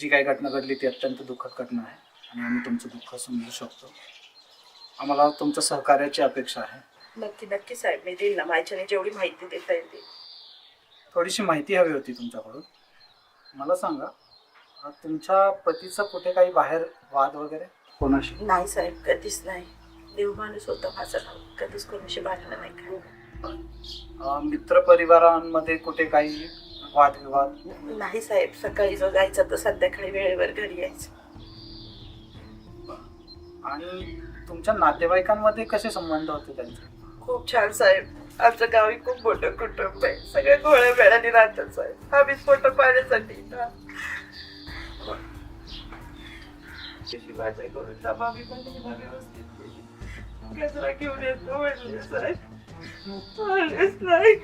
जी काही घटना घडली ती अत्यंत दुःखद घटना आहे आणि आम्ही तुमचं दुःख समजू शकतो. आम्हाला तुमच्या सहकार्याची अपेक्षा आहे. नक्की नक्की साहेब, मी देईल ना माझ्याने जेवढी माहिती देता येईल ती. थोडीशी माहिती हवी होती तुमच्याकडून. मला सांगा, तुमच्या पतीचा कुठे काही बाहेर वाद वगैरे कोणाशी? नाही साहेब, कधीच नाही. देव माणूस होता माझा, कधीच कोणाशी भांडणं नाही काय. मित्र परिवारांमध्ये कुठे काही वादविवाद? नाही साहेब, सकाळी जो जायचं तर संध्याकाळी वेळेवर घरी यायचं. आणि तुमच्या नातेवाईकांमध्ये कसे संबंध होते त्यांचे? खूप छान साहेब, आमच्या गावी खूप मोठं कुटुंब आहे, सगळ्या गोळ्या वेळाने राहतात साहेब. आम्ही पोट पाण्यासाठी भाज्या करून डबा बी पण व्यवस्थित केली. कचरा घेऊन येतो म्हणले साहेब, म्हणलेच नाही.